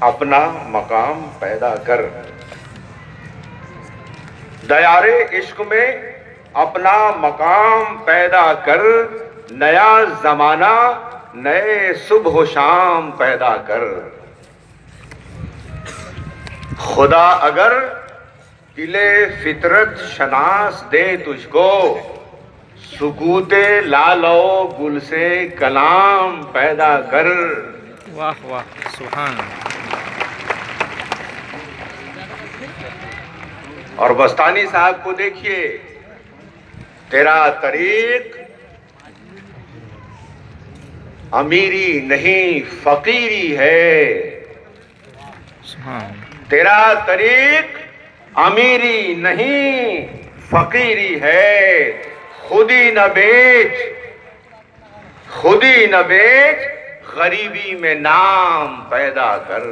अपना मकाम पैदा कर। दयारे इश्क में अपना मकाम पैदा कर, नया जमाना नए सुबह शाम पैदा कर। खुदा अगर दिले फितरत शनास दे तुझको, सुकूते लालो गुल से कलाम पैदा कर। वाह वाह, सुभान। और बस्तानी साहब को देखिए, तेरा तरीक अमीरी नहीं फकीरी है। सुभान। तेरा तरीक अमीरी नहीं फकीरी है। खुदी न बेच, खुदी न बेच, गरीबी में नाम पैदा कर।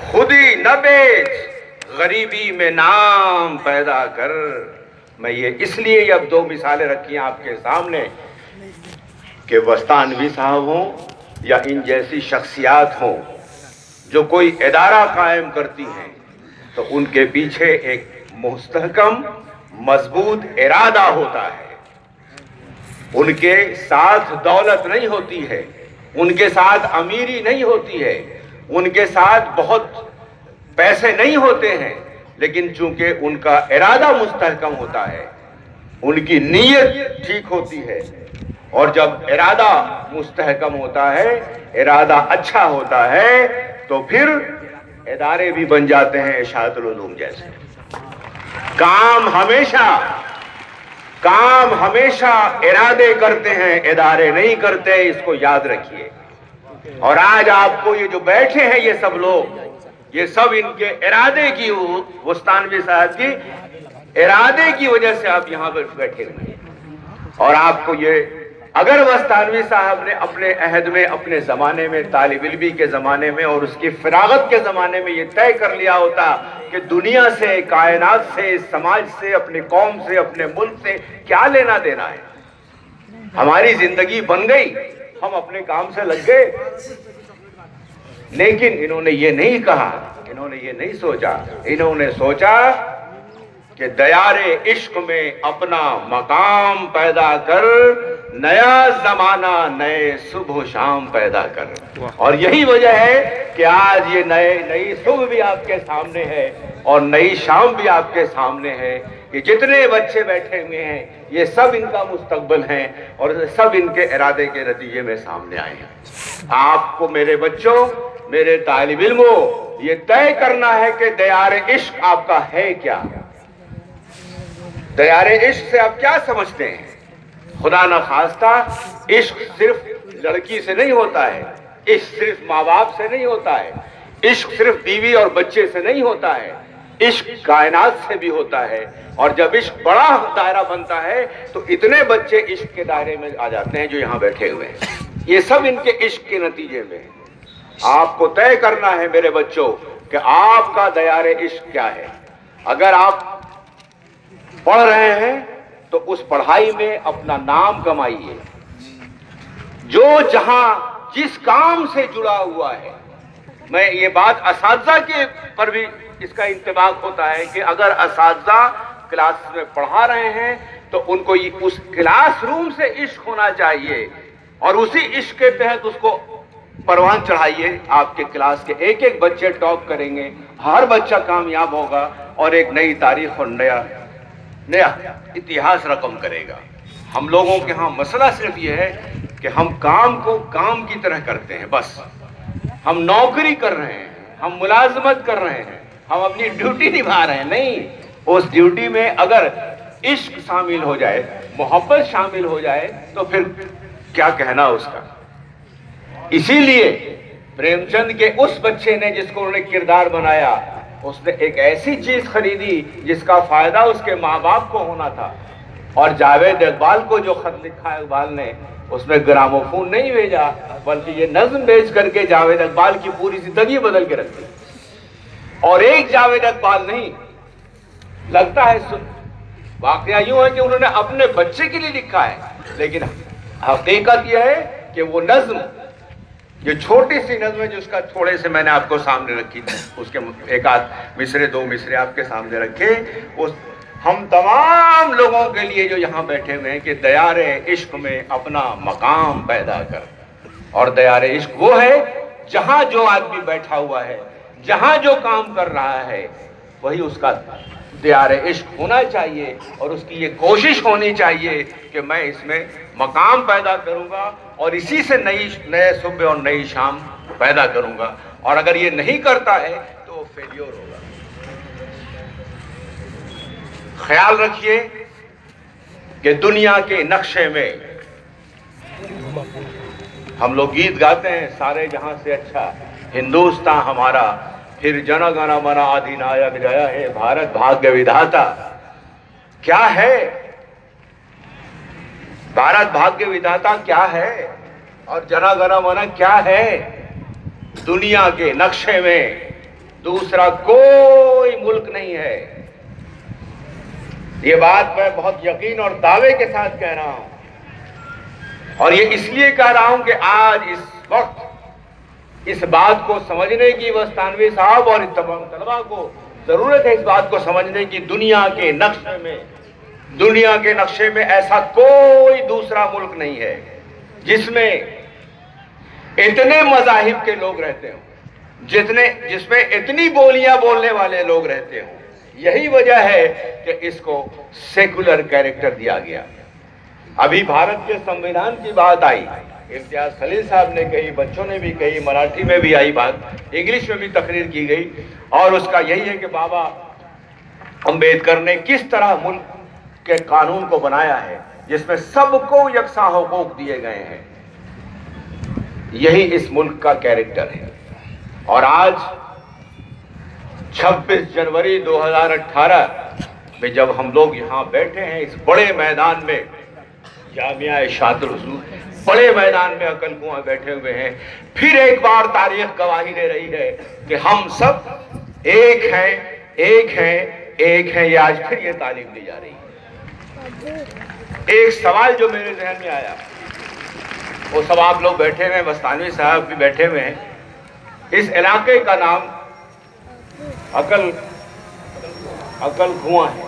खुदी न बेच, गरीबी में नाम पैदा कर। मैं ये इसलिए अब दो मिसालें रखी हैं आपके सामने कि बस्तानवी साहब हों या इन जैसी शख्सियात हों जो कोई इदारा कायम करती हैं, तो उनके पीछे एक मुस्तहकम मजबूत इरादा होता है। उनके साथ दौलत नहीं होती है, उनके साथ अमीरी नहीं होती है, उनके साथ बहुत पैसे नहीं होते हैं, लेकिन चूंकि उनका इरादा मुस्तहकम होता है, उनकी नीयत ठीक होती है, और जब इरादा मुस्तहकम होता है, इरादा अच्छा होता है, तो फिर इदारे भी बन जाते हैं इशाअतुल उलूम जैसे। काम हमेशा इरादे करते हैं, इदारे नहीं करते, इसको याद रखिए। और आज आपको ये जो बैठे हैं ये सब लोग, ये सब इनके इरादे की, बस्तानवी साहब की इरादे की वजह से आप यहां पर बैठे हुए हैं। और आपको ये, अगर बस्तानवी साहब ने अपने अहद में, अपने जमाने में, तालिब इल्मी के जमाने में और उसकी फिरागत के जमाने में ये तय कर लिया होता कि दुनिया से, कायनात से, समाज से, अपने कौम से, अपने मुल्क से क्या लेना देना है, हमारी जिंदगी बन गई, हम अपने काम से लग गए। लेकिन इन्होंने ये नहीं कहा, इन्होंने ये नहीं सोचा, इन्होंने सोचा कि दयारे इश्क में अपना मकाम पैदा कर, नया जमाना नए सुबह शाम पैदा कर। और यही वजह है कि आज ये नई सुबह भी आपके सामने है और नई शाम भी आपके सामने है। कि जितने बच्चे बैठे हुए हैं ये सब इनका मुस्तकबिल हैं और सब इनके इरादे के नतीजे में सामने आए हैं। आपको मेरे बच्चों, मेरे तालिब इल्मों, ये तय करना है कि दयारे इश्क आपका है क्या। दयारे इश्क से आप क्या समझते हैं? खुदा न खास्ता इश्क सिर्फ लड़की से नहीं होता है, इश्क सिर्फ माँ बाप से नहीं होता है, इश्क सिर्फ बीवी और बच्चे से नहीं होता है, इश्क कायनात से भी होता है। और जब इश्क बड़ा दायरा बनता है तो इतने बच्चे इश्क के दायरे में आ जाते हैं जो यहाँ बैठे हुए हैं। ये सब इनके इश्क के नतीजे में है। आपको तय करना है मेरे बच्चों कि आपका दयारे इश्क क्या है। अगर आप पढ़ रहे हैं तो उस पढ़ाई में अपना नाम कमाइए। जो जहां जिस काम से जुड़ा हुआ है, मैं ये बात असातिज़ा के पर भी इसका इंतबाक होता है कि अगर असातिज़ा क्लास में पढ़ा रहे हैं तो उनको उस क्लासरूम से इश्क होना चाहिए और उसी इश्क के तहत उसको परवान चढ़ाइए। आपके क्लास के एक एक बच्चे टॉप करेंगे, हर बच्चा कामयाब होगा और एक नई तारीख और नया इतिहास रकम करेगा। हम लोगों के यहाँ मसला सिर्फ ये है कि हम काम को काम की तरह करते हैं। बस हम नौकरी कर रहे हैं, हम मुलाजमत कर रहे हैं, हम अपनी ड्यूटी निभा रहे हैं। नहीं, उस ड्यूटी में अगर इश्क शामिल हो जाए, मोहब्बत शामिल हो जाए तो फिर क्या कहना उसका। इसीलिए प्रेमचंद के उस बच्चे ने जिसको उन्होंने किरदार बनाया, उसने एक ऐसी चीज खरीदी जिसका फायदा उसके माँ बाप को होना था। और जावेद इकबाल को जो खत लिखा है इकबाल ने, उसमें ग्रामोफोन नहीं भेजा बल्कि ये नज्म भेज करके जावेद इकबाल की पूरी जिंदगी बदल के रख दी। और एक जावेद इकबाल नहीं, लगता है वाकया यूं है कि उन्होंने अपने बच्चे के लिए लिखा है, लेकिन हकीकत यह है कि वो नज्म, जो छोटी सी नज्म है, जो उसका थोड़े से मैंने आपको सामने रखी थी, उसके एक आध मिसरे, दो मिसरे आपके सामने रखे, उस हम तमाम लोगों के लिए जो यहाँ बैठे हुए हैं कि दयारे इश्क में अपना मकाम पैदा कर। और दयारे इश्क वो है जहां जो आदमी बैठा हुआ है, जहां जो काम कर रहा है, वही उसका दयारे इश्क होना चाहिए और उसकी ये कोशिश होनी चाहिए कि मैं इसमें मकाम पैदा करूंगा और इसी से नए सुबह और नई शाम पैदा करूंगा। और अगर ये नहीं करता है तो वो फेल्योर होगा। ख्याल रखिए कि दुनिया के नक्शे में हम लोग गीत गाते हैं, सारे जहां से अच्छा हिंदुस्तान हमारा, फिर जन गण मन अधिनायक जय है भारत भाग्य विधाता। क्या है भारत भाग्य विधाता, क्या है और जन गण मन क्या है? दुनिया के नक्शे में दूसरा कोई मुल्क नहीं है। ये बात मैं बहुत यकीन और दावे के साथ कह रहा हूं, और ये इसलिए कह रहा हूं कि आज इस वक्त इस बात को समझने की वस्तानवी साहब और तमाम तलबा को जरूरत है, इस बात को समझने की दुनिया के नक्शे में ऐसा कोई दूसरा मुल्क नहीं है जिसमें इतने मज़ाहिब के लोग रहते हों, जिसमें इतनी बोलियां बोलने वाले लोग रहते हों। यही वजह है कि इसको सेकुलर कैरेक्टर दिया गया। अभी भारत के संविधान की बात आई, इम्तियाज खलील साहब ने कही, बच्चों ने भी कही, मराठी में भी आई बात, इंग्लिश में भी तकरीर की गई, और उसका यही है कि बाबा अंबेडकर ने किस तरह मुल्क के कानून को बनाया है जिसमें सबको यकसा हुकूक दिए गए हैं। यही इस मुल्क का कैरेक्टर है। और आज 26 जनवरी 2018 में जब हम लोग यहाँ बैठे हैं इस बड़े मैदान में, जामिया इरशादुल हुजूर बड़े मैदान में अकल कुआं बैठे हुए हैं, फिर एक बार तारीख गवाही दे रही है कि हम सब एक हैं, एक हैं, एक हैं। ये आज फिर ये तालीम दी जा रही है। एक सवाल जो मेरे जहन में आया, वो सब आप लोग बैठे हुए हैं, मस्तानवी साहब भी बैठे हुए हैं। इस इलाके का नाम अकल कुआं है।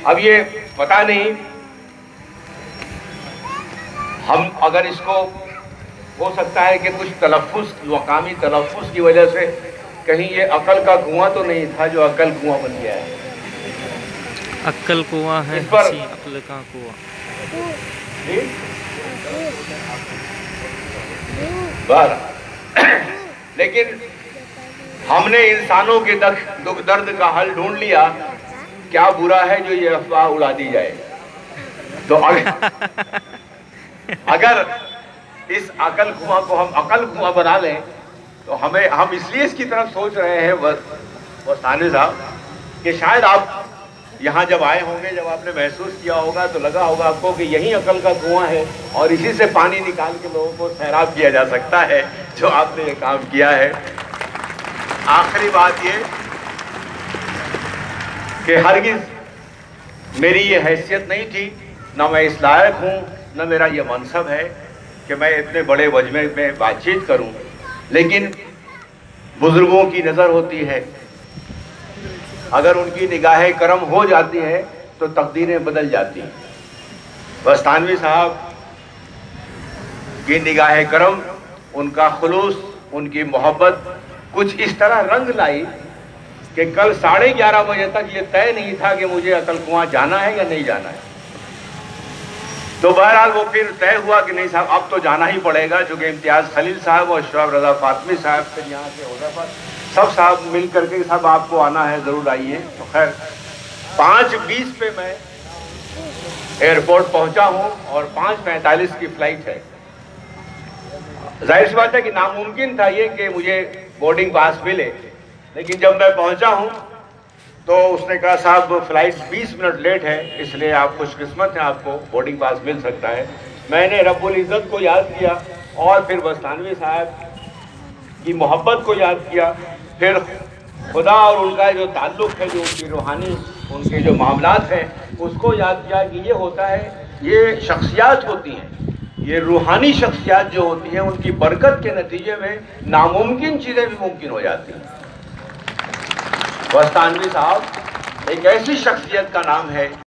अब ये पता नहीं, हम अगर इसको, हो सकता है कि कुछ तलफ़्फ़ुज़, मकामी तलफ़्फ़ुज़ की वजह से कहीं ये अकल का कुआं तो नहीं था जो अकल कुआं बन गया है। अक्ल कुआं है, अक्ल का कुआं। लेकिन हमने इंसानों के दुख दर्द का हल ढूंढ लिया। क्या बुरा है जो ये अफवाह उड़ा दी जाए? तो अगर इस अकल कुआं को हम अकल कुआं बना लें तो हम इसलिए इसकी तरफ सोच रहे हैं वस्तानी साहब कि शायद आप यहाँ जब आए होंगे, जब आपने महसूस किया होगा तो लगा होगा आपको कि यही अकल का कुआं है और इसी से पानी निकाल के लोगों को सैराब किया जा सकता है, जो आपने ये काम किया है। आखिरी बात ये कि हरगिज़ मेरी ये हैसियत नहीं थी, ना मैं इस लायक हूँ, न मेरा ये मनसब है कि मैं इतने बड़े मजमे में बातचीत करूं, लेकिन बुजुर्गों की नज़र होती है, अगर उनकी निगाह करम हो जाती है तो तकदीरें बदल जाती हैं। बस्तानवी साहब की निगाह करम, उनका खुलूस, उनकी मोहब्बत कुछ इस तरह रंग लाई कि कल 11:30 बजे तक ये तय नहीं था कि मुझे अकल कुआं जाना है या नहीं जाना है। तो बहरहाल वो फिर तय हुआ कि नहीं साहब अब तो जाना ही पड़ेगा, चूँकि इम्तियाज़ खलील साहब और शोएब रज़ा फातमी साहब फिर यहाँ से होने पर सब साहब मिल करके साहब आपको आना है, ज़रूर आइए। तो खैर 5:20 पे मैं एयरपोर्ट पहुँचा हूँ और 5:45 की फ़्लाइट है। जाहिर सी बात है कि नामुमकिन था ये कि मुझे बोर्डिंग पास मिले, लेकिन जब मैं पहुँचा हूँ तो उसने कहा साहब फ़्लाइट 20 मिनट लेट है, इसलिए आप खुशकिस्मत हैं, आपको बोर्डिंग पास मिल सकता है। मैंने रब्बुल इज़्ज़त को याद किया और फिर बस्तानवी साहब की मोहब्बत को याद किया, फिर खुदा और उनका जो ताल्लुक़ है, जो उनकी रूहानी, उनके जो मामलात हैं, उसको याद किया कि ये होता है, ये शख्सियात होती हैं, ये रूहानी शख्सियत जो होती है उनकी बरकत के नतीजे में नामुमकिन चीजें भी मुमकिन हो जाती हैं। बस्तानवी साहब एक ऐसी शख्सियत का नाम है